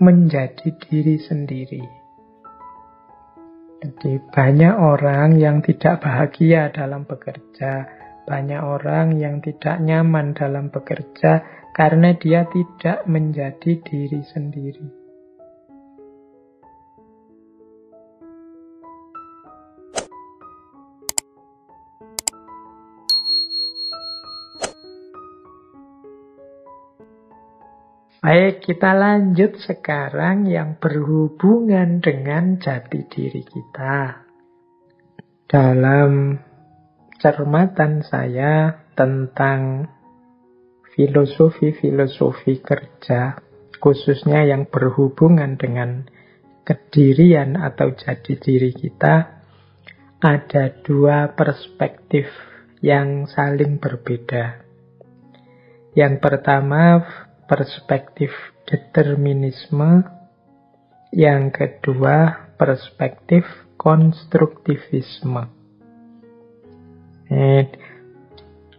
menjadi diri sendiri. Jadi banyak orang yang tidak bahagia dalam bekerja, banyak orang yang tidak nyaman dalam bekerja karena dia tidak menjadi diri sendiri. Baik, kita lanjut sekarang yang berhubungan dengan jati diri kita. Dalam cermatan saya tentang filosofi kerja, khususnya yang berhubungan dengan kedirian atau jati diri kita, ada dua perspektif yang saling berbeda. Yang pertama, perspektif determinisme. Yang kedua, perspektif konstruktivisme.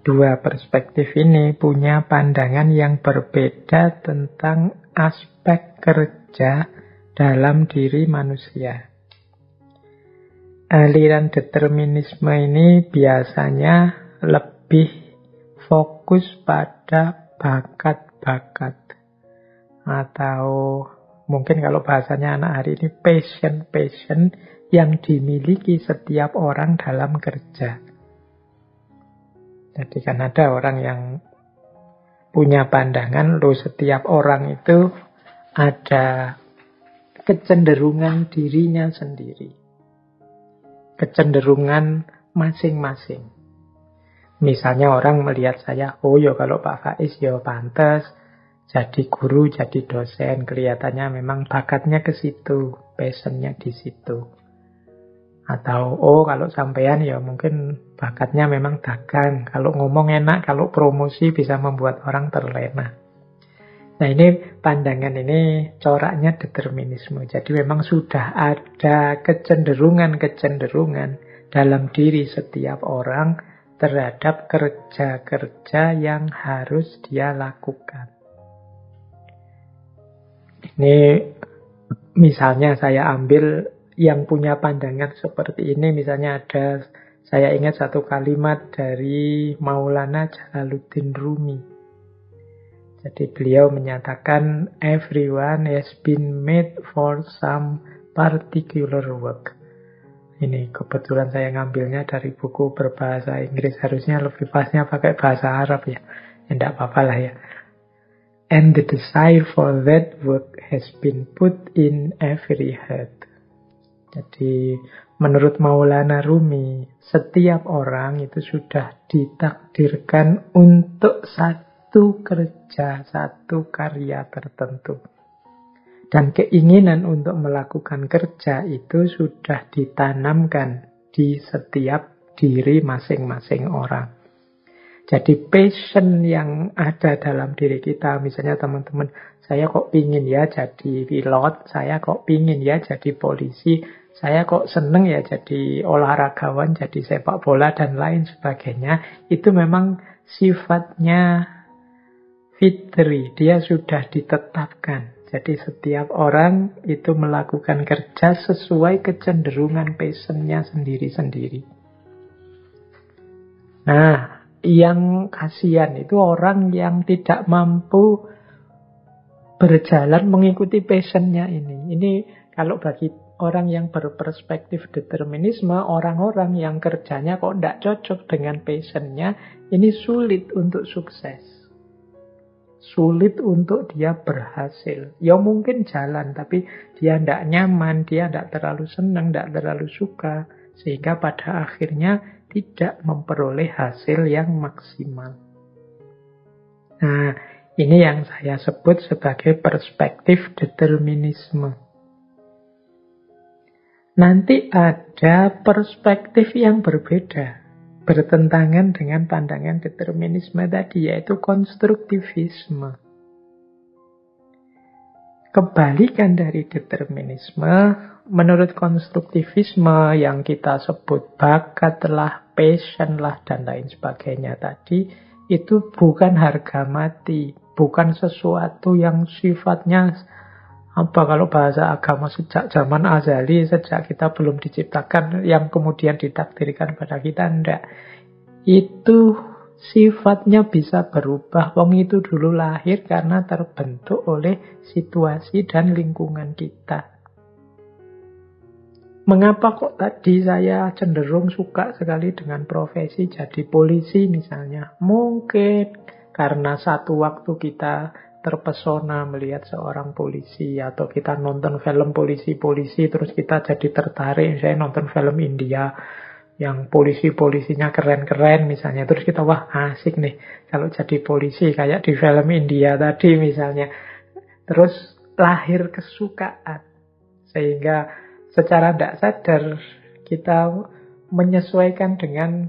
Dua perspektif ini punya pandangan yang berbeda tentang aspek kerja dalam diri manusia. Aliran determinisme ini biasanya lebih fokus pada bakat-bakat, atau mungkin kalau bahasanya anak hari ini passion yang dimiliki setiap orang dalam kerja. Jadi kan ada orang yang punya pandangan, setiap orang itu ada kecenderungan dirinya sendiri, kecenderungan masing-masing. Misalnya orang melihat saya, ya kalau Pak Faiz ya pantas jadi guru, jadi dosen. Kelihatannya memang bakatnya ke situ, passionnya di situ. Atau, kalau sampean ya mungkin bakatnya memang dagang. Kalau ngomong enak, kalau promosi bisa membuat orang terlena. Nah ini pandangan ini coraknya determinisme. Jadi memang sudah ada kecenderungan-kecenderungan dalam diri setiap orang terhadap kerja-kerja yang harus dia lakukan. Ini misalnya saya ambil yang punya pandangan seperti ini. Misalnya saya ingat satu kalimat dari Maulana Jalaluddin Rumi. Jadi beliau menyatakan, everyone has been made for some particular work. Ini kebetulan saya ngambilnya dari buku berbahasa Inggris. Harusnya lebih pasnya pakai bahasa Arab ya. Tidak apa-apa lah ya. And the desire for that work has been put in every heart. Jadi menurut Maulana Rumi, setiap orang itu sudah ditakdirkan untuk satu kerja, satu karya tertentu. Dan keinginan untuk melakukan kerja itu sudah ditanamkan di setiap diri masing-masing orang. Jadi passion yang ada dalam diri kita, misalnya teman-teman, saya kok pingin ya jadi pilot, saya kok pingin ya jadi polisi, saya kok seneng ya jadi olahragawan, jadi sepak bola dan lain sebagainya. Itu memang sifatnya fitri, dia sudah ditetapkan. Jadi setiap orang itu melakukan kerja sesuai kecenderungan passionnya sendiri-sendiri. Nah, yang kasihan itu orang yang tidak mampu berjalan mengikuti passionnya ini. Ini kalau bagi orang yang berperspektif determinisme, orang-orang yang kerjanya kok tidak cocok dengan passionnya, ini sulit untuk sukses. Sulit untuk dia berhasil. Ya mungkin jalan, tapi dia tidak nyaman, dia tidak terlalu senang, tidak terlalu suka. Sehingga pada akhirnya tidak memperoleh hasil yang maksimal. Nah, ini yang saya sebut sebagai perspektif determinisme. Nanti ada perspektif yang berbeda, bertentangan dengan pandangan determinisme tadi, yaitu konstruktivisme. Kebalikan dari determinisme, menurut konstruktivisme yang kita sebut bakat lah, passion lah, dan lain sebagainya tadi, itu bukan harga mati, bukan sesuatu yang sifatnya Apa kalau bahasa agama sejak zaman azali, sejak kita belum diciptakan, yang kemudian ditakdirkan pada kita? Enggak. Itu sifatnya bisa berubah. Wong itu dulu lahir karena terbentuk oleh situasi dan lingkungan kita. Mengapa kok tadi saya cenderung suka sekali dengan profesi jadi polisi misalnya? Mungkin karena satu waktu kita terpesona melihat seorang polisi, atau kita nonton film polisi-polisi terus kita jadi tertarik. Saya nonton film India yang polisi-polisinya keren-keren misalnya, terus kita wah asik nih kalau jadi polisi kayak di film India tadi misalnya. Terus lahir kesukaan, sehingga secara tidak sadar kita menyesuaikan dengan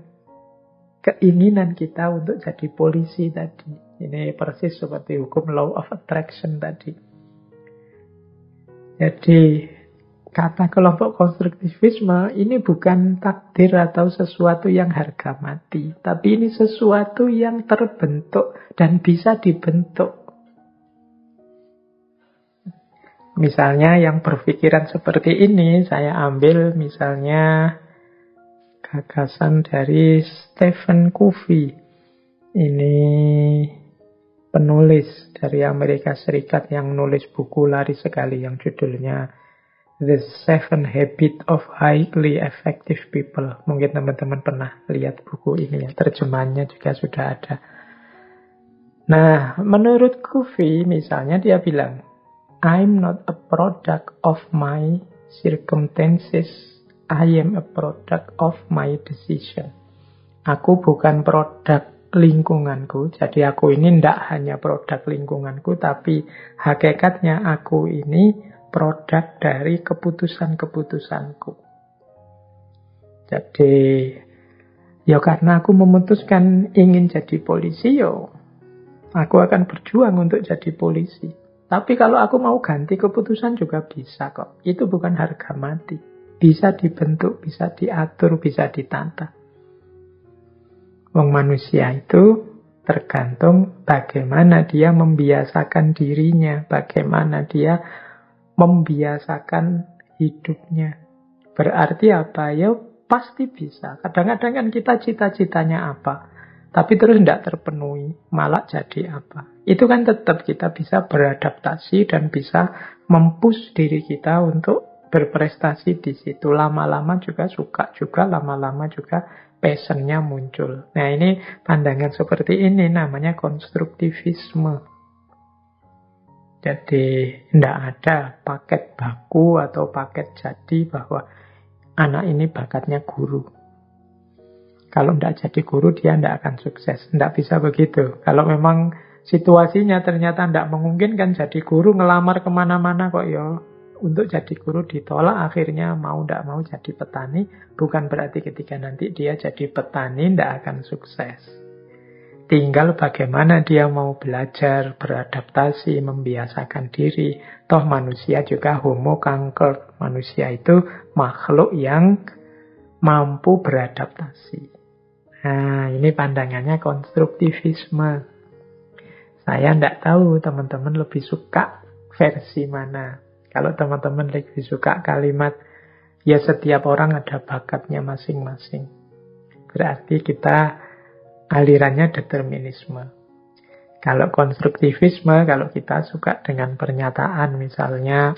keinginan kita untuk jadi polisi tadi. Ini persis seperti hukum law of attraction tadi. Jadi kata kelompok konstruktivisme ini bukan takdir atau sesuatu yang harga mati, tapi ini sesuatu yang terbentuk dan bisa dibentuk. Misalnya yang berpikiran seperti ini, saya ambil misalnya gagasan dari Stephen Covey. Ini penulis dari Amerika Serikat yang nulis buku laris sekali yang judulnya The 7 Habits of Highly Effective People. Mungkin teman-teman pernah lihat buku ini ya, terjemahannya juga sudah ada. Nah, menurut Covey misalnya dia bilang, I'm not a product of my circumstances, I am a product of my decision. Aku bukan produk lingkunganku, jadi aku ini tidak hanya produk lingkunganku, tapi hakikatnya aku ini produk dari keputusan-keputusanku. Jadi, ya karena aku memutuskan ingin jadi polisi, aku akan berjuang untuk jadi polisi. Tapi kalau aku mau ganti keputusan juga bisa kok. Itu bukan harga mati. Bisa dibentuk, bisa diatur, bisa ditata. Wong manusia itu tergantung bagaimana dia membiasakan dirinya, bagaimana dia membiasakan hidupnya. Berarti apa? Ya pasti bisa. Kadang-kadang kan kita cita-citanya apa, tapi terus tidak terpenuhi, malah jadi apa. Itu kan tetap kita bisa beradaptasi dan bisa mempush diri kita untuk berprestasi di situ. Lama-lama juga suka juga, lama-lama juga passionnya muncul. Nah ini pandangan seperti ini namanya konstruktivisme. Jadi tidak ada paket baku atau paket jadi bahwa anak ini bakatnya guru. Kalau tidak jadi guru dia tidak akan sukses. Tidak bisa begitu. Kalau memang situasinya ternyata tidak memungkinkan jadi guru, ngelamar kemana-mana kok ya. Untuk jadi guru ditolak, akhirnya mau tidak mau jadi petani. Bukan berarti ketika nanti dia jadi petani tidak akan sukses. Tinggal bagaimana dia mau belajar, beradaptasi, membiasakan diri. Toh manusia juga homo kanker. Manusia itu makhluk yang mampu beradaptasi. Nah, ini pandangannya konstruktivisme. Saya tidak tahu teman-teman lebih suka versi mana. Kalau teman-teman lebih suka kalimat, ya setiap orang ada bakatnya masing-masing. Berarti kita alirannya determinisme. Kalau konstruktivisme, kalau kita suka dengan pernyataan, misalnya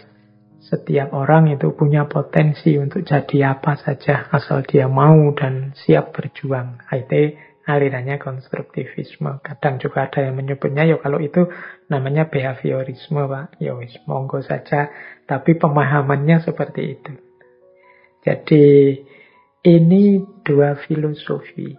setiap orang itu punya potensi untuk jadi apa saja asal dia mau dan siap berjuang. Itu alirannya konstruktivisme. Kadang juga ada yang menyebutnya, ya kalau itu namanya behaviorisme, Pak. Ya wis, monggo saja. Tapi pemahamannya seperti itu. Jadi ini dua filosofi.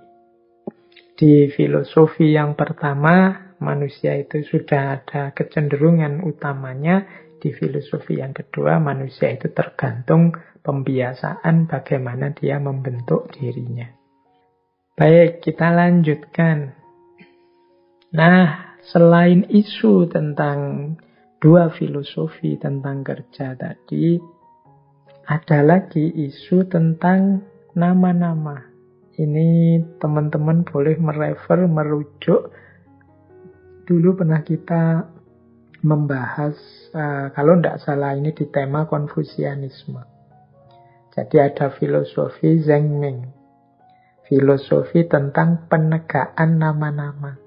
Di filosofi yang pertama, manusia itu sudah ada kecenderungan utamanya. Di filosofi yang kedua, manusia itu tergantung pembiasaan bagaimana dia membentuk dirinya. Baik, kita lanjutkan. Nah, selain isu tentang dua filosofi tentang kerja tadi, ada lagi isu tentang nama-nama. Ini teman-teman boleh merujuk. Dulu pernah kita membahas, kalau tidak salah ini di tema Konfusianisme. Jadi ada filosofi Zhengming, filosofi tentang penegaan nama-nama.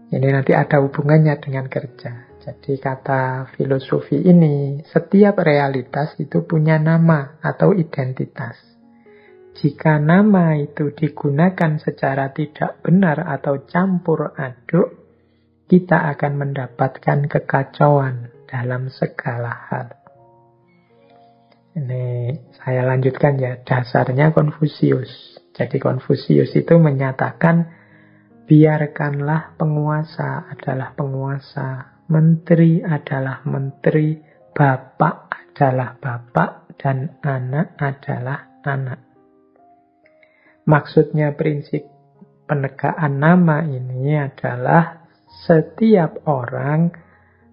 Ini nanti ada hubungannya dengan kerja. Jadi kata filosofi ini, setiap realitas itu punya nama atau identitas. Jika nama itu digunakan secara tidak benar atau campur aduk, kita akan mendapatkan kekacauan dalam segala hal. Ini saya lanjutkan ya, dasarnya Konfusius. Jadi Konfusius itu menyatakan, biarkanlah penguasa adalah penguasa, menteri adalah menteri, bapak adalah bapak, dan anak adalah anak. Maksudnya prinsip penegaan nama ini adalah setiap orang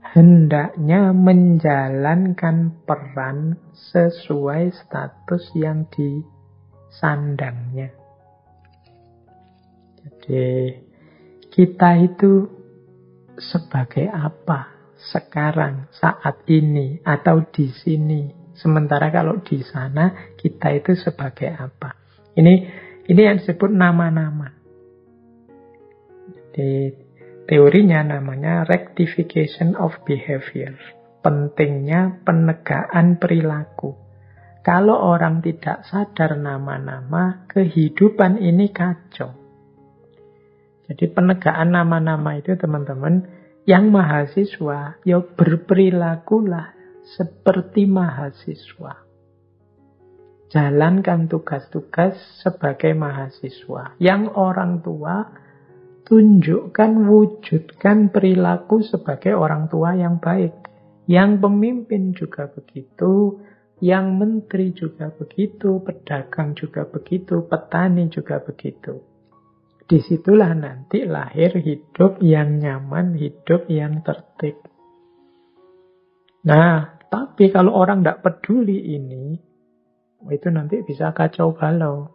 hendaknya menjalankan peran sesuai status yang disandangnya. Jadi kita itu sebagai apa sekarang, saat ini, atau di sini. Sementara kalau di sana, kita itu sebagai apa. Ini yang disebut nama-nama. Di teorinya namanya rectification of behavior. Pentingnya penegaan perilaku. Kalau orang tidak sadar nama-nama, kehidupan ini kacau. Jadi penegaan nama-nama itu teman-teman, yang mahasiswa, ya berperilakulah seperti mahasiswa. Jalankan tugas-tugas sebagai mahasiswa. Yang orang tua, tunjukkan, wujudkan perilaku sebagai orang tua yang baik. Yang pemimpin juga begitu, yang menteri juga begitu, pedagang juga begitu, petani juga begitu. Disitulah nanti lahir hidup yang nyaman, hidup yang tertib. Nah, tapi kalau orang tidak peduli ini, itu nanti bisa kacau balau.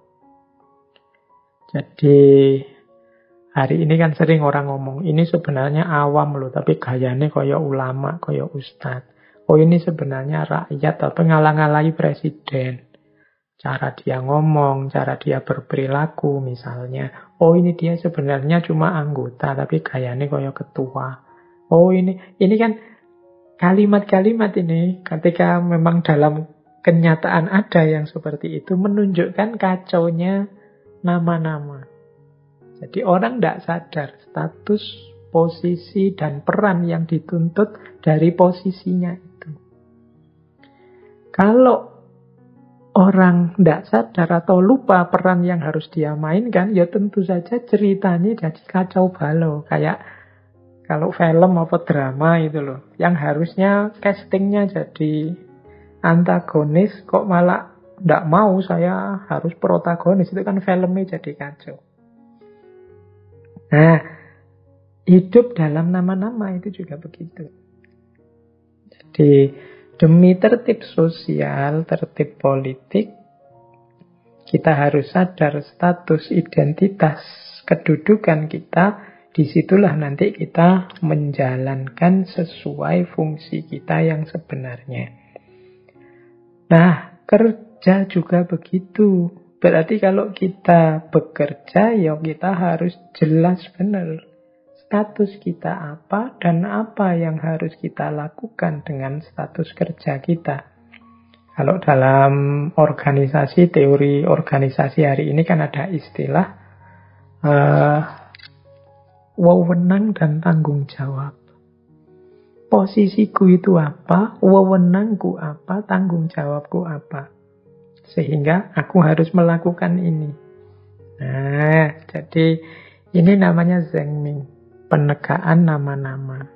Jadi hari ini kan sering orang ngomong, ini sebenarnya awam loh, tapi gayanya kaya ulama, kaya ustadz. Oh ini sebenarnya rakyat, tapi ngalang-ngalai presiden. Cara dia ngomong, cara dia berperilaku misalnya. Oh ini dia sebenarnya cuma anggota, tapi gayanya kaya ketua. Oh ini kan kalimat-kalimat ini ketika memang dalam kenyataan ada yang seperti itu, menunjukkan kacaunya nama-nama. Jadi orang tidak sadar status, posisi, dan peran yang dituntut dari posisinya itu. Kalau orang tidak sadar atau lupa peran yang harus dia mainkan, ya tentu saja ceritanya jadi kacau balau. Kayak kalau film apa drama itu loh, yang harusnya castingnya jadi antagonis, kok malah tidak mau, saya harus protagonis. Itu kan filmnya jadi kacau. Nah, hidup dalam nama-nama itu juga begitu. Jadi demi tertib sosial, tertib politik, kita harus sadar status, identitas, kedudukan kita. Disitulah nanti kita menjalankan sesuai fungsi kita yang sebenarnya. Nah, kerja juga begitu. Berarti kalau kita bekerja, ya kita harus jelas benar status kita apa dan apa yang harus kita lakukan dengan status kerja kita. Kalau dalam organisasi, teori organisasi hari ini kan ada istilah wewenang dan tanggung jawab. Posisiku itu apa, wewenangku apa, tanggung jawabku apa. Sehingga aku harus melakukan ini. Nah, jadi ini namanya Zhengming, penegaan nama-nama.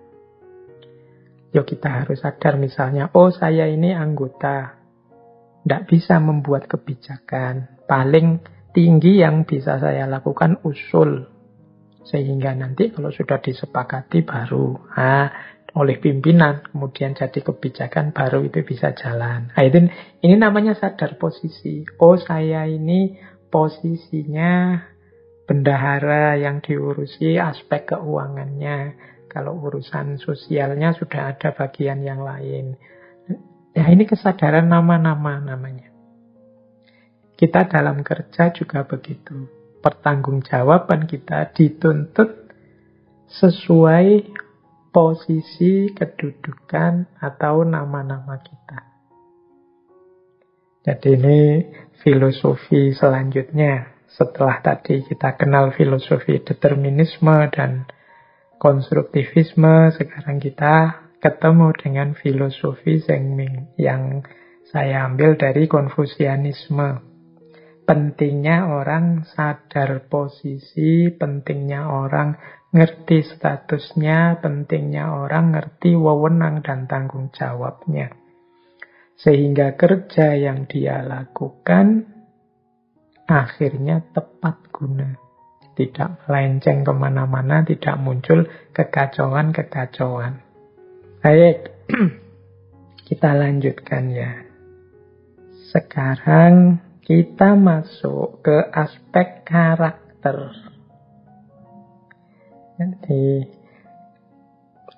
Yo kita harus sadar misalnya, oh saya ini anggota, tidak bisa membuat kebijakan. Paling tinggi yang bisa saya lakukan usul. Sehingga nanti kalau sudah disepakati baru oleh pimpinan, kemudian jadi kebijakan, baru itu bisa jalan. Nah, ini namanya sadar posisi. Oh saya ini posisinya bendahara yang diurusi aspek keuangannya. Kalau urusan sosialnya sudah ada bagian yang lain. Ya ini kesadaran nama-nama namanya. Kita dalam kerja juga begitu. Pertanggungjawaban kita dituntut sesuai posisi, kedudukan, atau nama-nama kita. Jadi ini filosofi selanjutnya. Setelah tadi kita kenal filosofi determinisme dan konstruktivisme, sekarang kita ketemu dengan filosofi Zhengming yang saya ambil dari Konfusianisme. Pentingnya orang sadar posisi, pentingnya orang ngerti statusnya, pentingnya orang ngerti wewenang dan tanggung jawabnya. Sehingga kerja yang dia lakukan akhirnya tepat guna. Tidak melenceng kemana-mana, tidak muncul kekacauan-kekacauan. Baik, kita lanjutkan ya. Sekarang kita masuk ke aspek karakter. Jadi,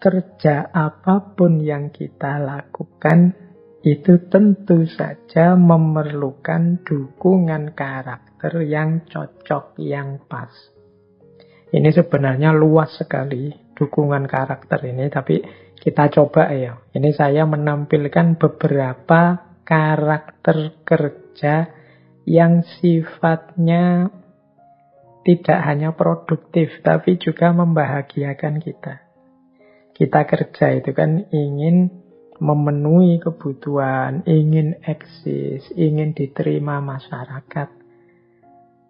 kerja apapun yang kita lakukan itu tentu saja memerlukan dukungan karakter yang cocok, yang pas. Ini sebenarnya luas sekali dukungan karakter ini, tapi kita coba ya. Ini saya menampilkan beberapa karakter kerja yang sifatnya tidak hanya produktif, tapi juga membahagiakan kita. Kita kerja itu kan ingin memenuhi kebutuhan, ingin eksis, ingin diterima masyarakat.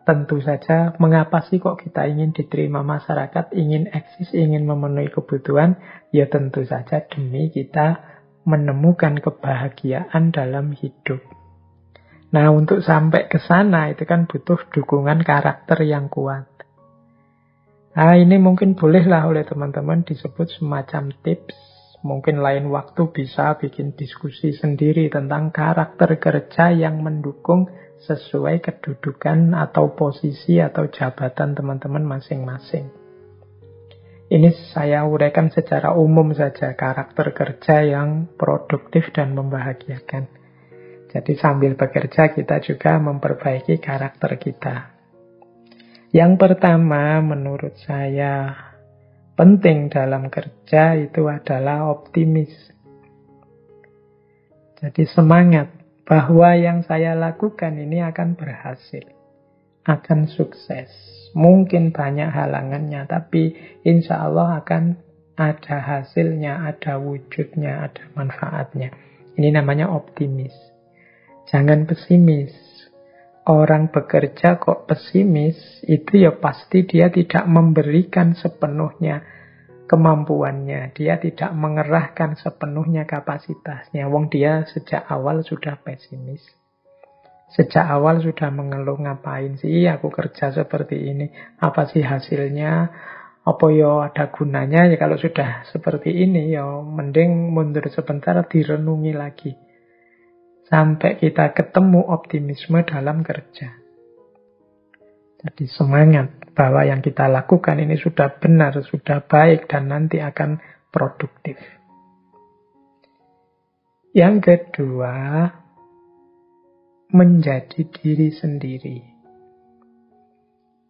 Tentu saja, mengapa sih kok kita ingin diterima masyarakat, ingin eksis, ingin memenuhi kebutuhan? Ya tentu saja demi kita menemukan kebahagiaan dalam hidup. Nah, untuk sampai ke sana itu kan butuh dukungan karakter yang kuat. Nah, ini mungkin bolehlah oleh teman-teman disebut semacam tips. Mungkin lain waktu bisa bikin diskusi sendiri tentang karakter kerja yang mendukung sesuai kedudukan atau posisi atau jabatan teman-teman masing-masing. Ini saya uraikan secara umum saja, karakter kerja yang produktif dan membahagiakan. Jadi sambil bekerja kita juga memperbaiki karakter kita. Yang pertama menurut saya penting dalam kerja itu adalah optimis. Jadi semangat bahwa yang saya lakukan ini akan berhasil, akan sukses. Mungkin banyak halangannya, tapi insya Allah akan ada hasilnya, ada wujudnya, ada manfaatnya. Ini namanya optimis. Jangan pesimis. Orang bekerja kok pesimis, itu ya pasti dia tidak memberikan sepenuhnya kemampuannya. Dia tidak mengerahkan sepenuhnya kapasitasnya. Wong dia sejak awal sudah pesimis. Sejak awal sudah mengeluh, ngapain sih aku kerja seperti ini? Apa sih hasilnya? Apa ya ada gunanya? Ya kalau sudah seperti ini ya mending mundur sebentar, direnungi lagi. Sampai kita ketemu optimisme dalam kerja. Jadi semangat bahwa yang kita lakukan ini sudah benar, sudah baik, dan nanti akan produktif. Yang kedua, menjadi diri sendiri.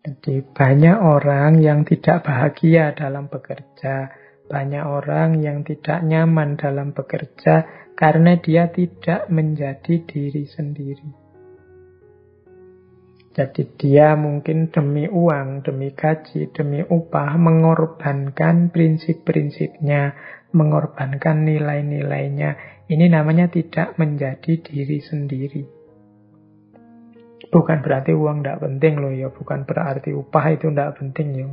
Jadi banyak orang yang tidak bahagia dalam bekerja, banyak orang yang tidak nyaman dalam bekerja, karena dia tidak menjadi diri sendiri. Jadi dia mungkin demi uang, demi gaji, demi upah mengorbankan prinsip-prinsipnya, mengorbankan nilai-nilainya. Ini namanya tidak menjadi diri sendiri. Bukan berarti uang tidak penting loh ya, bukan berarti upah itu tidak penting ya.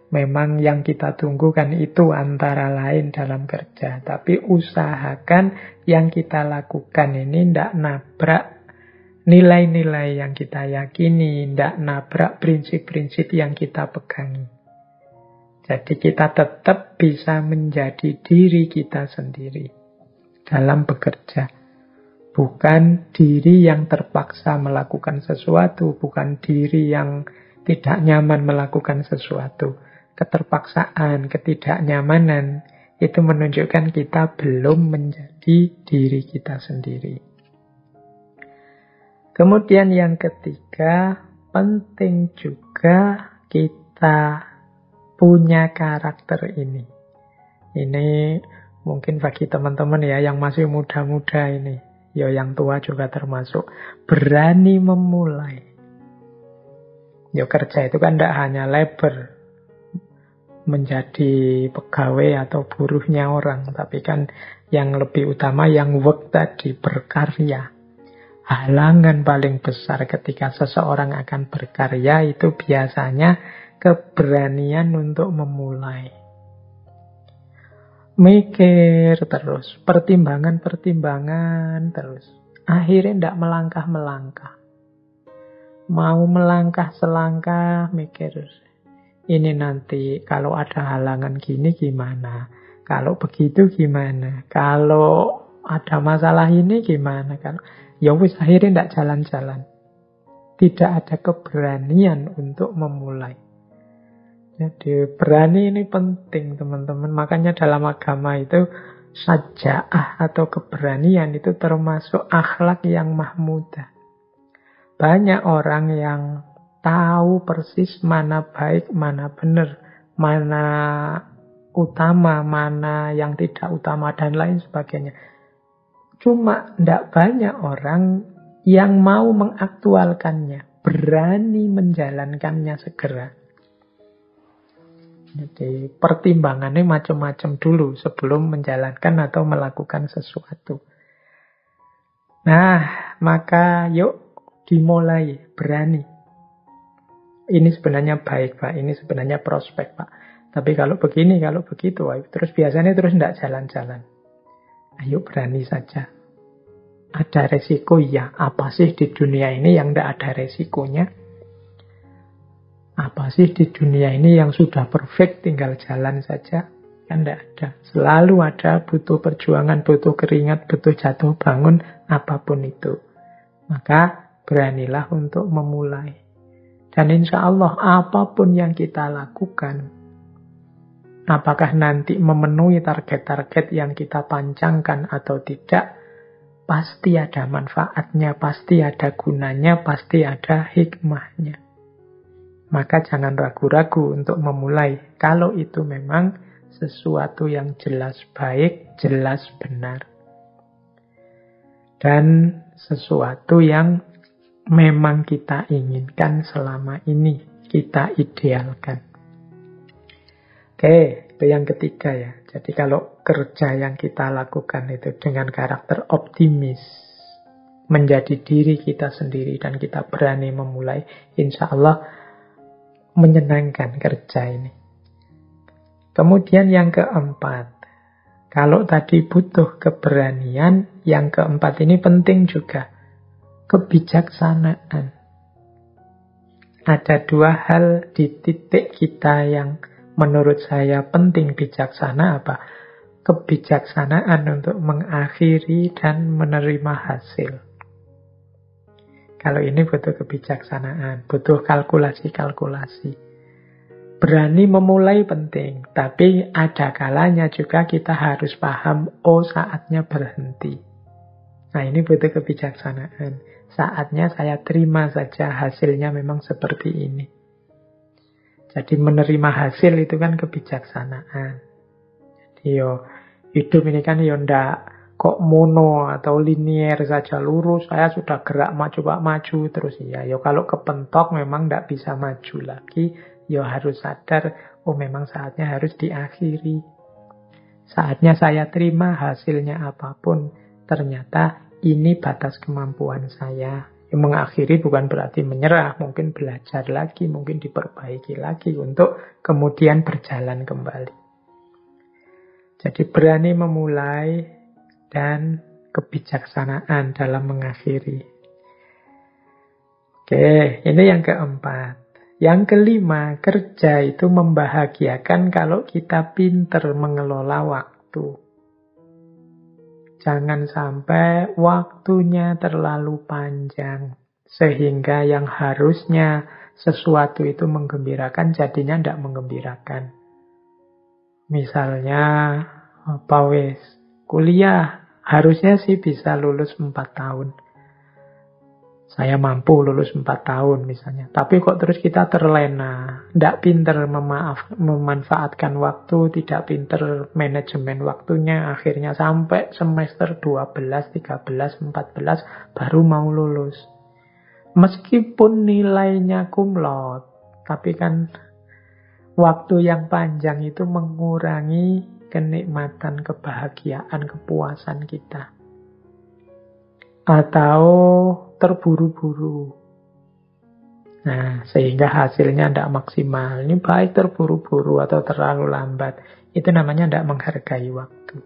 Memang yang kita tunggu kan itu antara lain dalam kerja. Tapi usahakan yang kita lakukan ini tidak nabrak nilai-nilai yang kita yakini, tidak nabrak prinsip-prinsip yang kita pegangi. Jadi kita tetap bisa menjadi diri kita sendiri dalam bekerja. Bukan diri yang terpaksa melakukan sesuatu, bukan diri yang tidak nyaman melakukan sesuatu. keterpaksaan, ketidaknyamanan, itu menunjukkan kita belum menjadi diri kita sendiri. Kemudian yang ketiga, penting juga kita punya karakter ini. Ini mungkin bagi teman-teman ya yang masih muda-muda ini, ya yang tua juga termasuk, berani memulai. Ya kerja itu kan tidak hanya labor, menjadi pegawai atau buruhnya orang, tapi kan yang lebih utama yang work tadi, berkarya. Halangan paling besar ketika seseorang akan berkarya itu biasanya keberanian untuk memulai. Mikir terus, pertimbangan-pertimbangan terus. Akhirnya tidak melangkah-melangkah. Mau melangkah selangkah, mikir. Ini nanti kalau ada halangan gini gimana? Kalau begitu gimana? Kalau ada masalah ini gimana? Kalau ya wis akhirnya tidak jalan-jalan. Tidak ada keberanian untuk memulai. Jadi berani ini penting teman-teman. Makanya dalam agama itu syaja'ah atau keberanian itu termasuk akhlak yang mahmudah. Banyak orang yang tahu persis mana baik, mana benar, mana utama, mana yang tidak utama, dan lain sebagainya. Cuma tidak banyak orang yang mau mengaktualkannya, berani menjalankannya segera. Jadi pertimbangannya macam-macam dulu sebelum menjalankan atau melakukan sesuatu. Nah, maka yuk dimulai, berani. Ini sebenarnya baik, Pak. Ini sebenarnya prospek, Pak. Tapi kalau begini, kalau begitu, terus biasanya terus tidak jalan-jalan. Ayo berani saja. Ada resiko, ya. Apa sih di dunia ini yang tidak ada resikonya? Apa sih di dunia ini yang sudah perfect, tinggal jalan saja? Kan tidak ada. Selalu ada, butuh perjuangan, butuh keringat, butuh jatuh bangun, apapun itu. Maka beranilah untuk memulai. Dan insya Allah apapun yang kita lakukan, apakah nanti memenuhi target-target yang kita pancangkan atau tidak, pasti ada manfaatnya, pasti ada gunanya, pasti ada hikmahnya. Maka jangan ragu-ragu untuk memulai, kalau itu memang sesuatu yang jelas baik, jelas benar. Dan sesuatu yang memang kita inginkan selama ini, kita idealkan. Oke, itu yang ketiga ya. Jadi kalau kerja yang kita lakukan itu dengan karakter optimis, menjadi diri kita sendiri dan kita berani memulai, insya Allah menyenangkan kerja ini. Kemudian yang keempat, kalau tadi butuh keberanian, yang keempat ini penting juga. Kebijaksanaan. Ada dua hal di titik kita yang menurut saya penting bijaksana apa? Kebijaksanaan untuk mengakhiri dan menerima hasil. Kalau ini butuh kebijaksanaan, butuh kalkulasi-kalkulasi. Berani memulai penting, tapi ada kalanya juga kita harus paham, saatnya berhenti. Nah, ini butuh kebijaksanaan. Saatnya saya terima saja hasilnya memang seperti ini. Jadi menerima hasil itu kan kebijaksanaan. Jadi hidup ini kan ndak kok mono atau linier saja lurus. Saya sudah gerak maju terus ya. Kalau kepentok memang ndak bisa maju lagi. Harus sadar, memang saatnya harus diakhiri. Saatnya saya terima hasilnya apapun. Ternyata ini batas kemampuan saya. Mengakhiri bukan berarti menyerah, mungkin belajar lagi, mungkin diperbaiki lagi untuk kemudian berjalan kembali. Jadi berani memulai dan kebijaksanaan dalam mengakhiri. Oke, ini yang keempat. Yang kelima, kerja itu membahagiakan kalau kita pinter mengelola waktu. Jangan sampai waktunya terlalu panjang, sehingga yang harusnya sesuatu itu menggembirakan, jadinya tidak menggembirakan. Misalnya, apa wes, kuliah, harusnya sih bisa lulus 4 tahun. Saya mampu lulus 4 tahun misalnya. Tapi kok terus kita terlena, tidak pinter memanfaatkan waktu, tidak pinter manajemen waktunya, akhirnya sampai semester 12, 13, 14 baru mau lulus. Meskipun nilainya cum laude, tapi kan waktu yang panjang itu mengurangi kenikmatan, kebahagiaan, kepuasan kita. Atau terburu-buru. Nah, sehingga hasilnya tidak maksimal. Ini baik terburu-buru atau terlalu lambat. Itu namanya tidak menghargai waktu.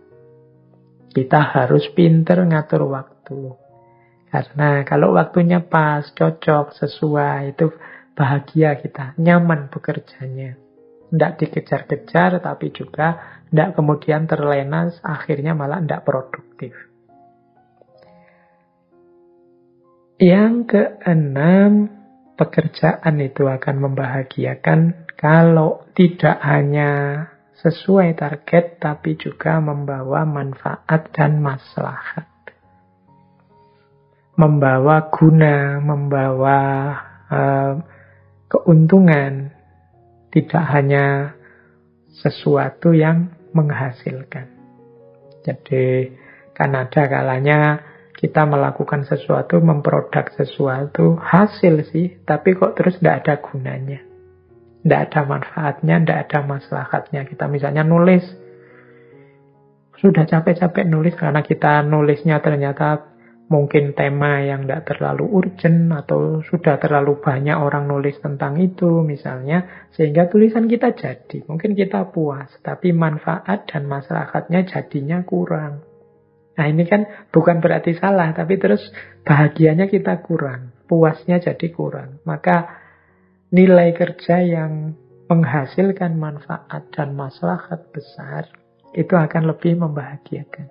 Kita harus pinter ngatur waktu. Karena kalau waktunya pas, cocok, sesuai, itu bahagia kita, nyaman bekerjanya. Tidak dikejar-kejar, tapi juga tidak kemudian terlena, akhirnya malah tidak produktif. Yang keenam, pekerjaan itu akan membahagiakan kalau tidak hanya sesuai target, tapi juga membawa manfaat dan maslahat. Membawa guna, membawa keuntungan, tidak hanya sesuatu yang menghasilkan. Jadi kan ada kalanya kita melakukan sesuatu, memproduk sesuatu, hasil sih, tapi kok terus tidak ada gunanya. Tidak ada manfaatnya, tidak ada maslahatnya. Kita misalnya nulis, sudah capek-capek nulis karena kita nulisnya ternyata mungkin tema yang tidak terlalu urgent atau sudah terlalu banyak orang nulis tentang itu misalnya, sehingga tulisan kita jadi. Mungkin kita puas, tapi manfaat dan maslahatnya jadinya kurang. Nah ini kan bukan berarti salah, tapi terus bahagianya kita kurang, puasnya jadi kurang. Maka nilai kerja yang menghasilkan manfaat dan maslahat besar, itu akan lebih membahagiakan.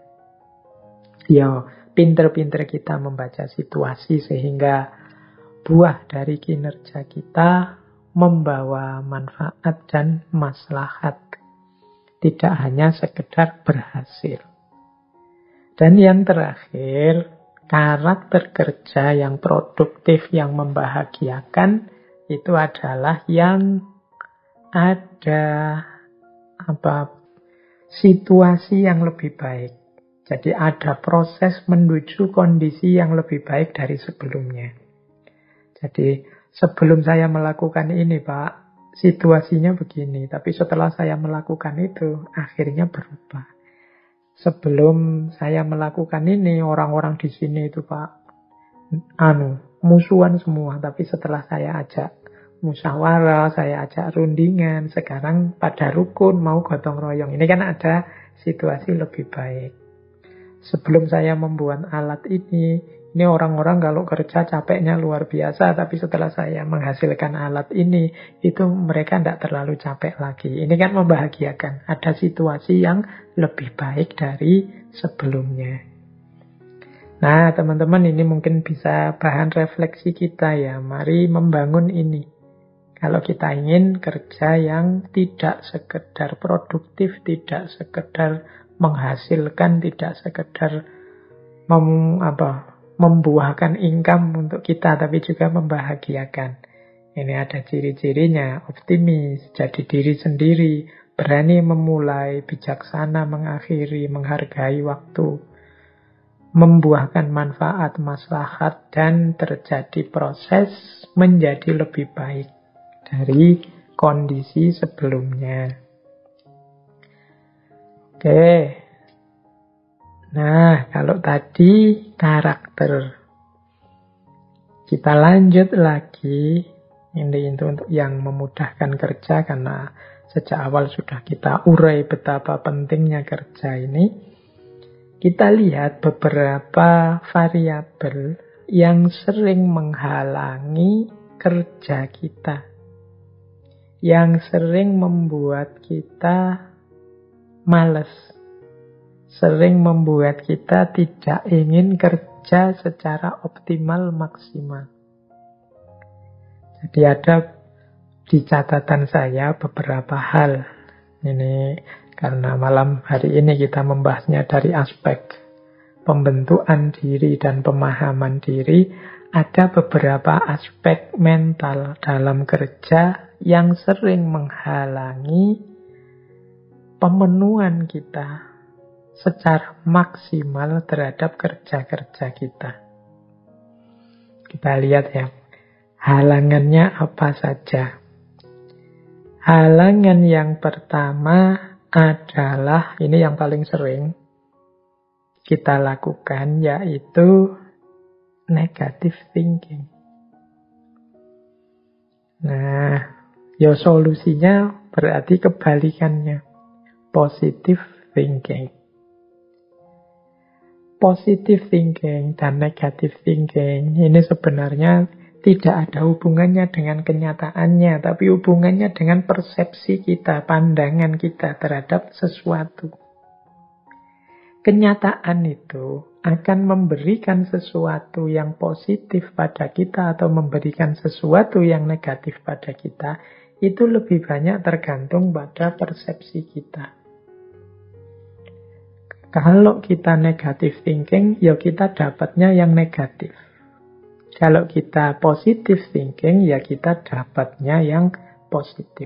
Ya, pinter-pinter kita membaca situasi sehingga buah dari kinerja kita membawa manfaat dan maslahat. Tidak hanya sekedar berhasil. Dan yang terakhir, karakter kerja yang produktif, yang membahagiakan, itu adalah yang ada situasi yang lebih baik. Jadi ada proses menuju kondisi yang lebih baik dari sebelumnya. Jadi sebelum saya melakukan ini, Pak, situasinya begini. Tapi setelah saya melakukan itu, akhirnya berubah. Sebelum saya melakukan ini, orang-orang di sini itu, Pak, musuhan semua. Tapi setelah saya ajak musyawarah, saya ajak rundingan, sekarang pada rukun, mau gotong royong. Ini kan ada situasi lebih baik. Sebelum saya membuat alat ini orang-orang kalau kerja capeknya luar biasa, tapi setelah saya menghasilkan alat ini, itu mereka tidak terlalu capek lagi. Ini kan membahagiakan. Ada situasi yang lebih baik dari sebelumnya. Nah, teman-teman, ini mungkin bisa bahan refleksi kita ya. Mari membangun ini. Kalau kita ingin kerja yang tidak sekedar produktif, tidak sekedar menghasilkan, tidak sekedar membuahkan income untuk kita, tapi juga membahagiakan. Ini ada ciri-cirinya: optimis, jadi diri sendiri, berani memulai, bijaksana mengakhiri, menghargai waktu, membuahkan manfaat, maslahat, dan terjadi proses menjadi lebih baik dari kondisi sebelumnya. Oke. Nah, kalau tadi karakter. Kita lanjut lagi. Ini untuk yang memudahkan kerja, karena sejak awal sudah kita urai betapa pentingnya kerja ini. Kita lihat beberapa variabel yang sering menghalangi kerja kita. Yang sering membuat kita malas, sering membuat kita tidak ingin kerja secara optimal, maksimal. Jadi ada di catatan saya beberapa hal. Ini karena malam hari ini kita membahasnya dari aspek pembentukan diri dan pemahaman diri. Ada beberapa aspek mental dalam kerja yang sering menghalangi pemenuhan kita secara maksimal terhadap kerja-kerja kita. Kita lihat ya, halangannya apa saja. Halangan yang pertama adalah, ini yang paling sering kita lakukan, yaitu negative thinking. Nah, ya solusinya berarti kebalikannya. Positive thinking. Positive thinking dan negative thinking ini sebenarnya tidak ada hubungannya dengan kenyataannya, tapi hubungannya dengan persepsi kita, pandangan kita terhadap sesuatu. Kenyataan itu akan memberikan sesuatu yang positif pada kita atau memberikan sesuatu yang negatif pada kita, itu lebih banyak tergantung pada persepsi kita. Kalau kita negative thinking, ya kita dapatnya yang negatif. Kalau kita positive thinking, ya kita dapatnya yang positif.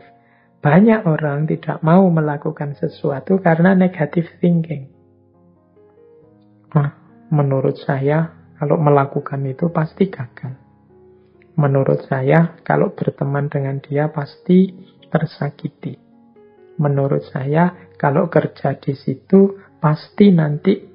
Banyak orang tidak mau melakukan sesuatu karena negative thinking. Nah, menurut saya, kalau melakukan itu pasti gagal. Menurut saya, kalau berteman dengan dia pasti tersakiti. Menurut saya, kalau kerja di situ pasti nanti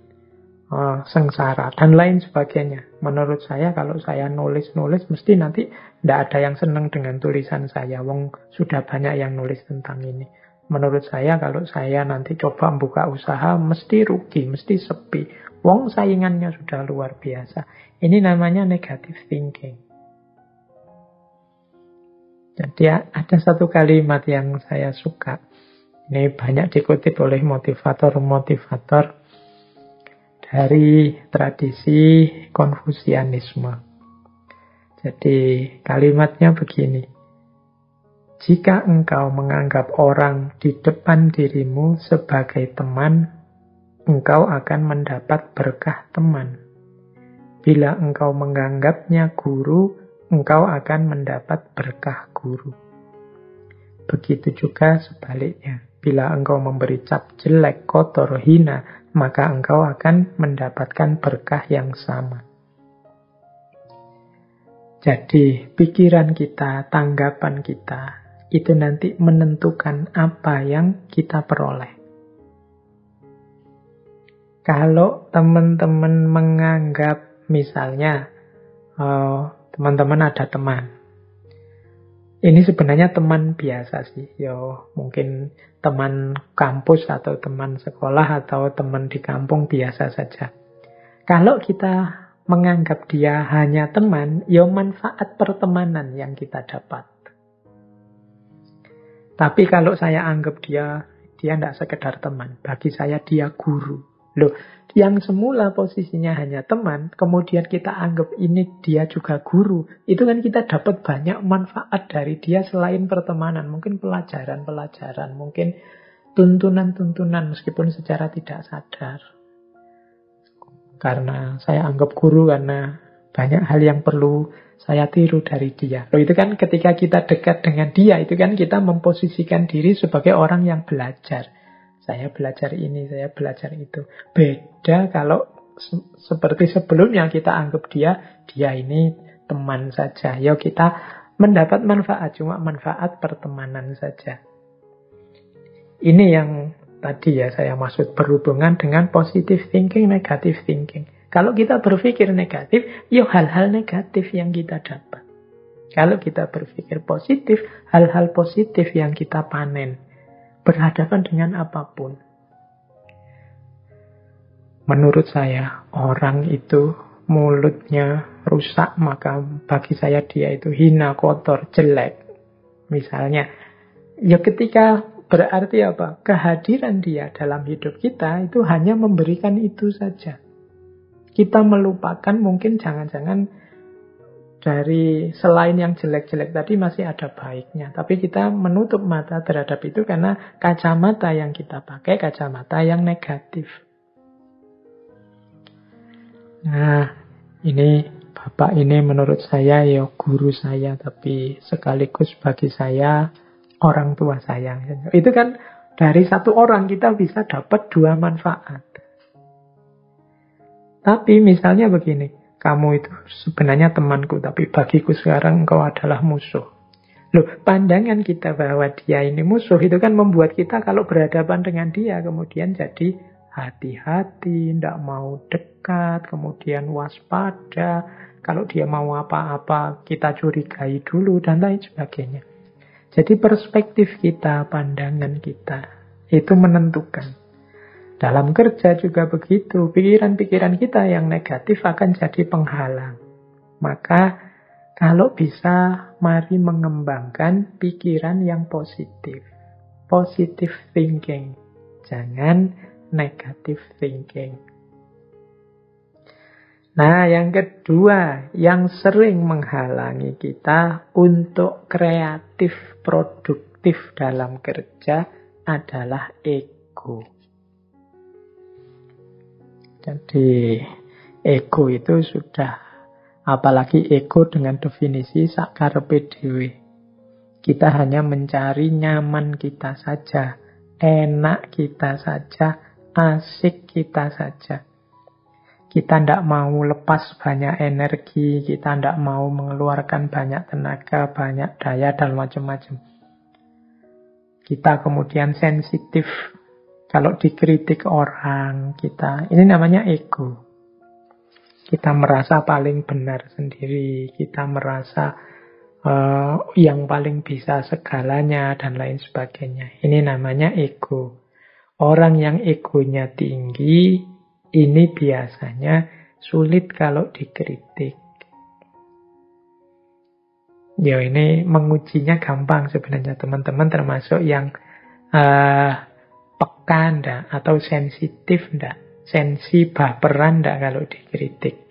sengsara dan lain sebagainya. Menurut saya, kalau saya nulis-nulis mesti nanti tidak ada yang senang dengan tulisan saya. Wong sudah banyak yang nulis tentang ini. Menurut saya, kalau saya nanti coba buka usaha mesti rugi, mesti sepi. Wong saingannya sudah luar biasa. Ini namanya negative thinking. Jadi ada satu kalimat yang saya suka. Ini banyak dikutip oleh motivator-motivator dari tradisi Konfusianisme. Jadi kalimatnya begini. Jika engkau menganggap orang di depan dirimu sebagai teman, engkau akan mendapat berkah teman. Bila engkau menganggapnya guru, engkau akan mendapat berkah guru. Begitu juga sebaliknya. Bila engkau memberi cap jelek, kotor, hina, maka engkau akan mendapatkan berkah yang sama. Jadi, pikiran kita, tanggapan kita, itu nanti menentukan apa yang kita peroleh. Kalau teman-teman menganggap, misalnya, teman-teman ada teman. Ini sebenarnya teman biasa sih. Mungkin teman kampus atau teman sekolah atau teman di kampung biasa saja. Kalau kita menganggap dia hanya teman, manfaat pertemanan yang kita dapat. Tapi kalau saya anggap dia tidak sekedar teman. Bagi saya dia guru. Loh, yang semula posisinya hanya teman, kemudian kita anggap ini dia juga guru. Itu kan kita dapat banyak manfaat dari dia selain pertemanan. Mungkin pelajaran-pelajaran, mungkin tuntunan-tuntunan meskipun secara tidak sadar. Karena saya anggap guru karena banyak hal yang perlu saya tiru dari dia. Loh, itu kan ketika kita dekat dengan dia, itu kan kita memposisikan diri sebagai orang yang belajar. Saya belajar ini, saya belajar itu. Beda kalau seperti sebelumnya kita anggap dia ini teman saja. Kita mendapat manfaat, cuma manfaat pertemanan saja. Ini yang tadi saya maksud berhubungan dengan positive thinking, negative thinking. Kalau kita berpikir negatif, hal-hal negatif yang kita dapat. Kalau kita berpikir positif, hal-hal positif yang kita panen. Berhadapan dengan apapun. Menurut saya, orang itu mulutnya rusak, maka bagi saya dia itu hina, kotor, jelek. Misalnya, ketika berarti apa? Kehadiran dia dalam hidup kita itu hanya memberikan itu saja. Kita melupakan mungkin jangan-jangan Dari selain yang jelek-jelek tadi masih ada baiknya. Tapi kita menutup mata terhadap itu karena kacamata yang kita pakai, kacamata yang negatif. Nah, ini Bapak ini menurut saya ya guru saya, tapi sekaligus bagi saya orang tua saya. Itu kan dari satu orang kita bisa dapat dua manfaat. Tapi misalnya begini, kamu itu sebenarnya temanku, tapi bagiku sekarang engkau adalah musuh. Loh, pandangan kita bahwa dia ini musuh itu kan membuat kita kalau berhadapan dengan dia kemudian jadi hati-hati, tidak mau dekat, kemudian waspada. Kalau dia mau apa-apa kita curigai dulu dan lain sebagainya. Jadi perspektif kita, pandangan kita itu menentukan. Dalam kerja juga begitu, pikiran-pikiran kita yang negatif akan jadi penghalang. Maka kalau bisa, mari mengembangkan pikiran yang positif. Positive thinking. Jangan negative thinking. Nah, yang kedua, yang sering menghalangi kita untuk kreatif, produktif dalam kerja adalah ego. Jadi ego itu sudah, apalagi ego dengan definisi sakarepe dhewe. Kita hanya mencari nyaman kita saja, enak kita saja, asik kita saja. Kita tidak mau lepas banyak energi, kita tidak mau mengeluarkan banyak tenaga, banyak daya, dan macam-macam. Kita kemudian sensitif. Kalau dikritik orang, ini namanya ego. Kita merasa paling benar sendiri, kita merasa yang paling bisa segalanya, dan lain sebagainya. Ini namanya ego. Orang yang egonya tinggi, ini biasanya sulit kalau dikritik. Ya ini mengujinya gampang sebenarnya teman-teman, termasuk yang peka ndak atau sensitif ndak, sensi baperan ndak kalau dikritik.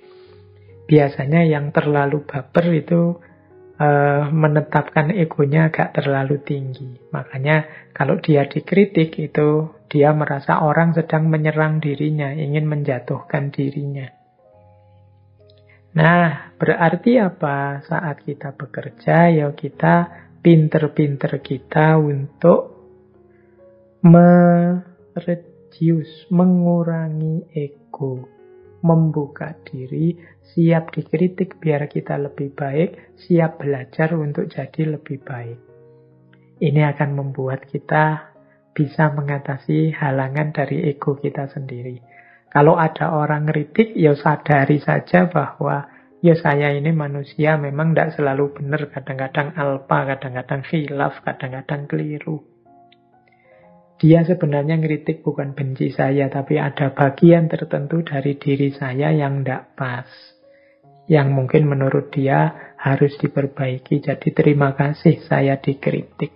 Biasanya yang terlalu baper itu menetapkan egonya agak terlalu tinggi. Makanya kalau dia dikritik itu dia merasa orang sedang menyerang dirinya, ingin menjatuhkan dirinya. Nah, berarti apa? Saat kita bekerja, ya kita pinter-pinter kita untuk mereduce, mengurangi ego, membuka diri, siap dikritik biar kita lebih baik, siap belajar untuk jadi lebih baik. Ini akan membuat kita bisa mengatasi halangan dari ego kita sendiri. Kalau ada orang ngeritik, ya sadari saja bahwa ya saya ini manusia memang tidak selalu benar, kadang-kadang alpa, kadang-kadang khilaf, kadang-kadang keliru. Dia sebenarnya ngeritik bukan benci saya, tapi ada bagian tertentu dari diri saya yang tidak pas. Yang mungkin menurut dia harus diperbaiki. Jadi terima kasih saya dikritik.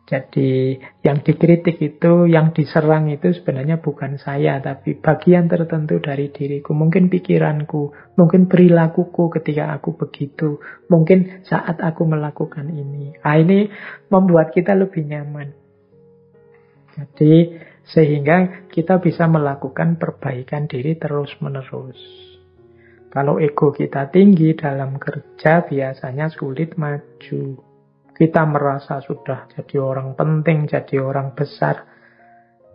Jadi yang dikritik itu, yang diserang itu sebenarnya bukan saya, tapi bagian tertentu dari diriku. Mungkin pikiranku, mungkin perilakuku ketika aku begitu. Mungkin saat aku melakukan ini. Nah, ini membuat kita lebih nyaman. Jadi sehingga kita bisa melakukan perbaikan diri terus-menerus. Kalau ego kita tinggi dalam kerja biasanya sulit maju. Kita merasa sudah jadi orang penting, jadi orang besar.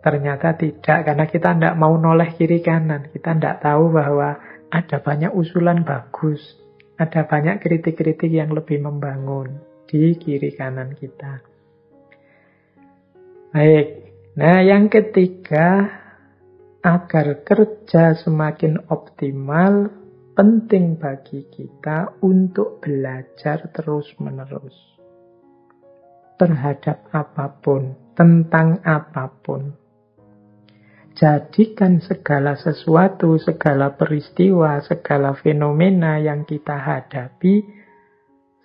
Ternyata tidak, karena kita tidak mau noleh kiri kanan. Kita tidak tahu bahwa ada banyak usulan bagus. Ada banyak kritik-kritik yang lebih membangun di kiri kanan kita. Baik. Nah, yang ketiga, agar kerja semakin optimal, penting bagi kita untuk belajar terus-menerus. Terhadap apapun, tentang apapun. Jadikan segala sesuatu, segala peristiwa, segala fenomena yang kita hadapi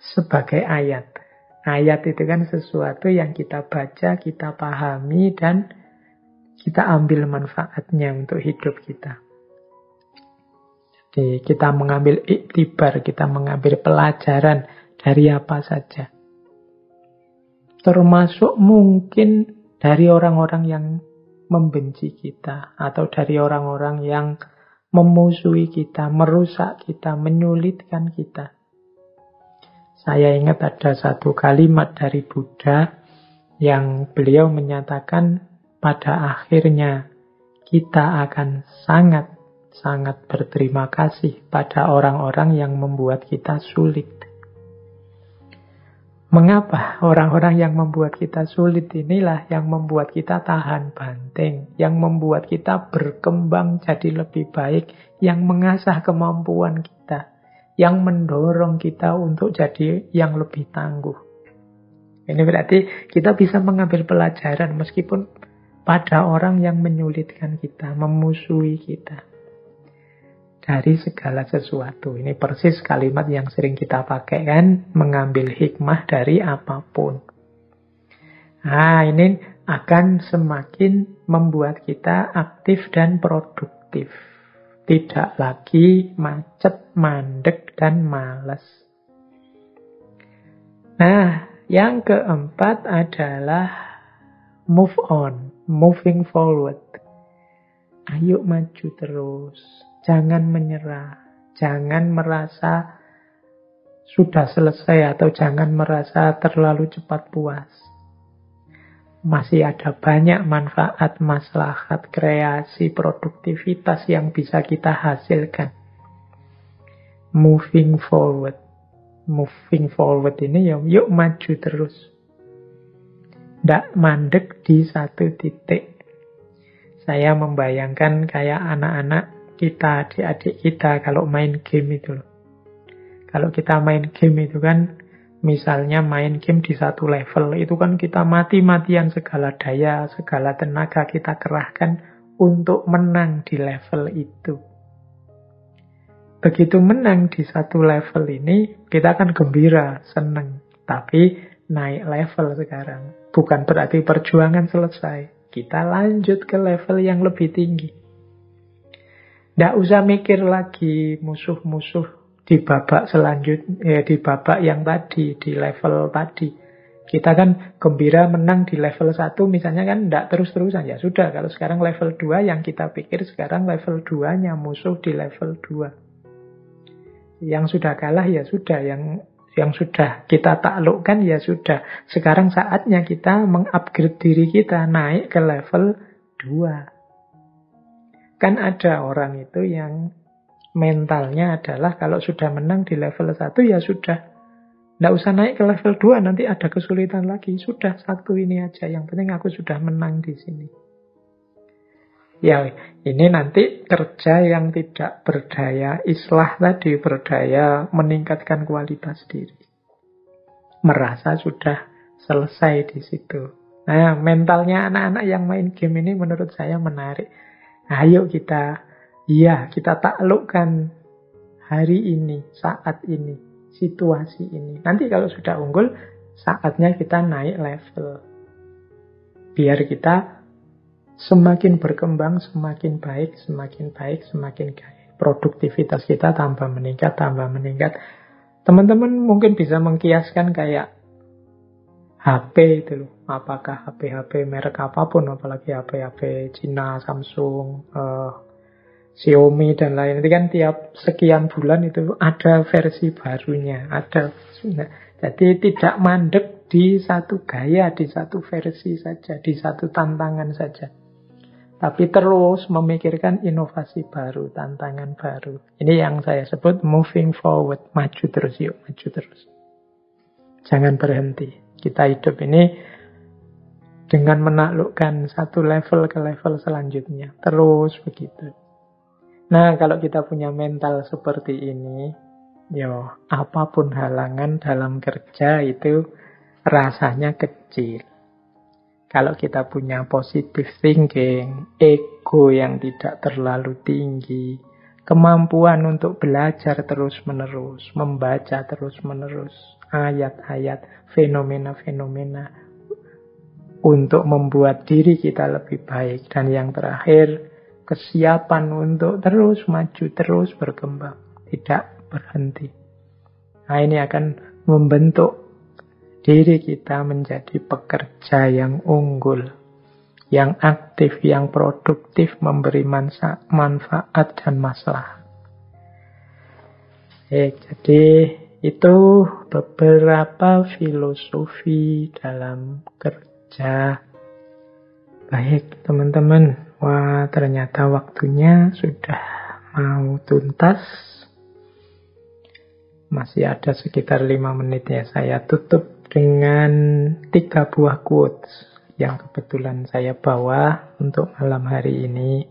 sebagai ayat. Ayat itu kan sesuatu yang kita baca, kita pahami, dan kita ambil manfaatnya untuk hidup kita. Kita mengambil iktibar, kita mengambil pelajaran dari apa saja. Termasuk mungkin dari orang-orang yang membenci kita, atau dari orang-orang yang memusuhi kita, merusak kita, menyulitkan kita. Saya ingat ada satu kalimat dari Buddha yang beliau menyatakan pada akhirnya kita akan sangat berterima kasih pada orang-orang yang membuat kita sulit. Mengapa orang-orang yang membuat kita sulit inilah yang membuat kita tahan banting, yang membuat kita berkembang jadi lebih baik, yang mengasah kemampuan kita, yang mendorong kita untuk jadi yang lebih tangguh. Ini berarti kita bisa mengambil pelajaran meskipun pada orang yang menyulitkan kita, memusuhi kita. Dari segala sesuatu. Ini persis kalimat yang sering kita pakai kan, mengambil hikmah dari apapun. Nah, ini akan semakin membuat kita aktif dan produktif. Tidak lagi macet, mandek, dan malas. Nah, yang keempat adalah move on, moving forward. Ayo maju terus. Jangan menyerah, jangan merasa sudah selesai atau jangan merasa terlalu cepat puas. Masih ada banyak manfaat, maslahat, kreasi, produktivitas yang bisa kita hasilkan. Moving forward. Moving forward ini yuk maju terus. Nggak mandek di satu titik. Saya membayangkan kayak anak-anak kita, adik-adik kita kalau main game itu loh. Kalau kita main game itu kan, misalnya main game di satu level, itu kan kita mati-matian segala daya, segala tenaga kita kerahkan untuk menang di level itu. Begitu menang di satu level ini, kita kan gembira, seneng. Tapi naik level sekarang. Bukan berarti perjuangan selesai. Kita lanjut ke level yang lebih tinggi. Nggak usah mikir lagi musuh-musuh di babak selanjutnya, di babak yang tadi, di level tadi. Kita kan gembira menang di level 1 misalnya kan nggak terus-terusan. Ya sudah, kalau sekarang level 2 yang kita pikir sekarang level 2-nya musuh di level 2. Yang sudah kalah ya sudah, yang sudah kita taklukkan ya sudah. Sekarang saatnya kita mengupgrade diri kita, naik ke level 2. Kan ada orang itu yang mentalnya adalah kalau sudah menang di level 1 ya sudah. Nggak usah naik ke level 2, nanti ada kesulitan lagi. Sudah, satu ini aja. Yang penting aku sudah menang di sini. Ya, ini nanti kerja yang tidak berdaya islah tadi, berdaya meningkatkan kualitas diri. Merasa sudah selesai di situ. Nah, mentalnya anak-anak yang main game ini menurut saya menarik. Ayo kita taklukkan hari ini, saat ini, situasi ini. Nanti kalau sudah unggul, saatnya kita naik level. Biar kita semakin berkembang, semakin baik, semakin baik, semakin baik. Produktivitas kita tambah meningkat, tambah meningkat. Teman-teman mungkin bisa mengkiaskan kayak HP itu loh. Apakah HP merek apapun, apalagi HP Cina, Samsung, Xiaomi dan lain. Itu kan tiap sekian bulan itu ada versi barunya. Jadi tidak mandek di satu gaya, di satu versi saja, di satu tantangan saja. Tapi terus memikirkan inovasi baru, tantangan baru. Ini yang saya sebut moving forward. Maju terus, yuk maju terus. Jangan berhenti. Kita hidup ini dengan menaklukkan satu level ke level selanjutnya. Terus begitu. Nah, kalau kita punya mental seperti ini, apapun halangan dalam kerja itu rasanya kecil. Kalau kita punya positive thinking, ego yang tidak terlalu tinggi, kemampuan untuk belajar terus-menerus, membaca terus-menerus, ayat-ayat, fenomena-fenomena, untuk membuat diri kita lebih baik. Dan yang terakhir, kesiapan untuk terus maju, terus berkembang, tidak berhenti. Nah, ini akan membentuk diri kita menjadi pekerja yang unggul, yang aktif, yang produktif, memberi manfaat dan maslahat. Jadi itu beberapa filosofi dalam kerja. Baik, teman-teman. Wah, ternyata waktunya sudah mau tuntas. Masih ada sekitar 5 menit ya. Saya tutup dengan 3 buah quotes yang kebetulan saya bawa untuk malam hari ini.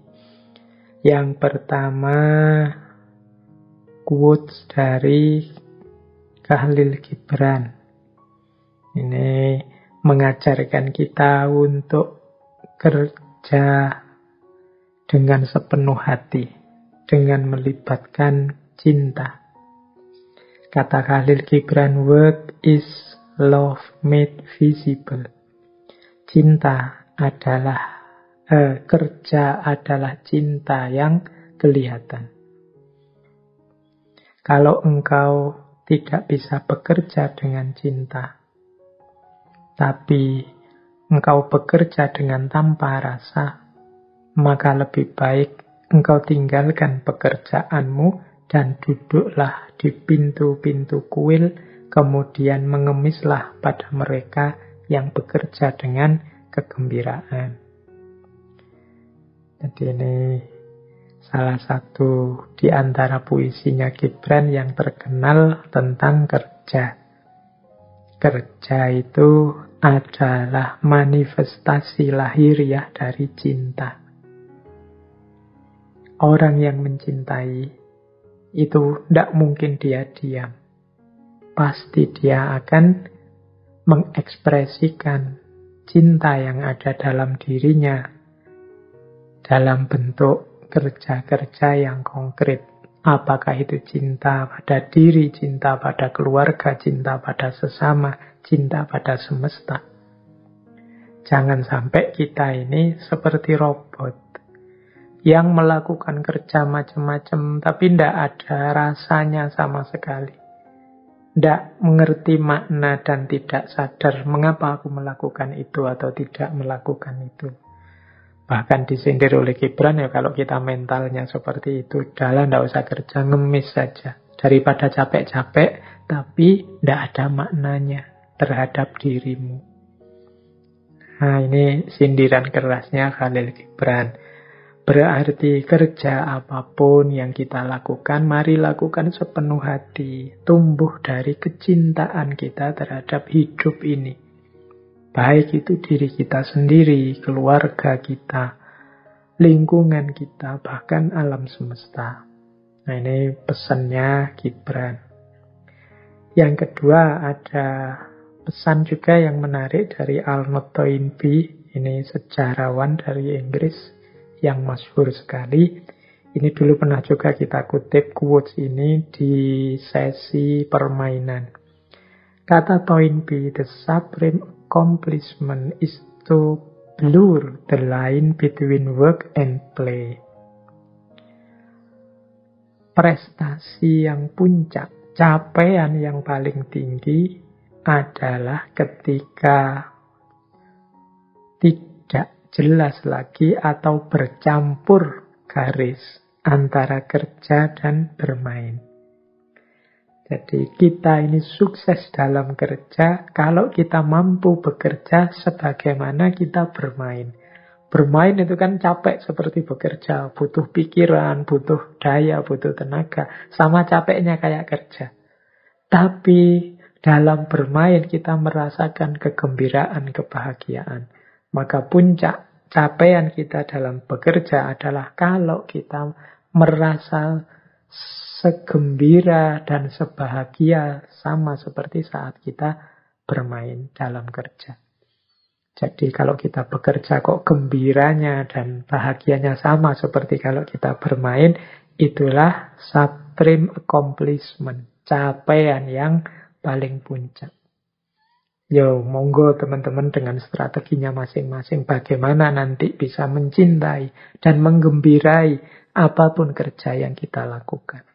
Yang pertama, quotes dari Khalil Gibran. Ini mengajarkan kita untuk kerja dengan sepenuh hati, dengan melibatkan cinta. Kata Khalil Gibran, work is love made visible. Kerja adalah cinta yang kelihatan. Kalau engkau tidak bisa bekerja dengan cinta, tapi engkau bekerja dengan tanpa rasa, maka lebih baik engkau tinggalkan pekerjaanmu dan duduklah di pintu-pintu kuil, kemudian mengemislah pada mereka yang bekerja dengan kegembiraan. Jadi ini salah satu di antara puisinya Gibran yang terkenal tentang kerja. Kerja itu adalah manifestasi lahiriah dari cinta. Orang yang mencintai itu tidak mungkin dia diam. Pasti dia akan mengekspresikan cinta yang ada dalam dirinya dalam bentuk kerja-kerja yang konkret. Apakah itu cinta pada diri, cinta pada keluarga, cinta pada sesama, cinta pada semesta. Jangan sampai kita ini seperti robot yang melakukan kerja macam-macam tapi tidak ada rasanya sama sekali. Tidak mengerti makna dan tidak sadar mengapa aku melakukan itu atau tidak melakukan itu. Bahkan disindir oleh Gibran, ya kalau kita mentalnya seperti itu, udahlah tidak usah kerja, ngemis saja. Daripada capek-capek tapi tidak ada maknanya terhadap dirimu. Nah, ini sindiran kerasnya Khalil Gibran. Berarti kerja apapun yang kita lakukan, mari lakukan sepenuh hati. Tumbuh dari kecintaan kita terhadap hidup ini. Baik itu diri kita sendiri, keluarga kita, lingkungan kita, bahkan alam semesta. Nah, ini pesannya Gibran. Yang kedua, ada pesan juga yang menarik dari Arnold Toynbee. Ini sejarawan dari Inggris yang masyhur sekali. Ini dulu pernah juga kita kutip quotes ini di sesi permainan. Kata Toynbee, the supreme accomplishment is to blur the line between work and play. Prestasi yang puncak, capaian yang paling tinggi adalah ketika tidak jelas lagi atau bercampur garis antara kerja dan bermain. Jadi kita ini sukses dalam kerja kalau kita mampu bekerja sebagaimana kita bermain. Bermain itu kan capek seperti bekerja, butuh pikiran, butuh daya, butuh tenaga, sama capeknya kayak kerja. Tapi dalam bermain kita merasakan kegembiraan, kebahagiaan. Maka puncak capaian kita dalam bekerja adalah kalau kita merasa segembira dan sebahagia sama seperti saat kita bermain dalam kerja. Jadi kalau kita bekerja kok gembiranya dan bahagianya sama seperti kalau kita bermain, itulah supreme accomplishment, capaian yang paling puncak. Yo, monggo teman-teman dengan strateginya masing-masing. Bagaimana nanti bisa mencintai dan menggembirai apapun kerja yang kita lakukan.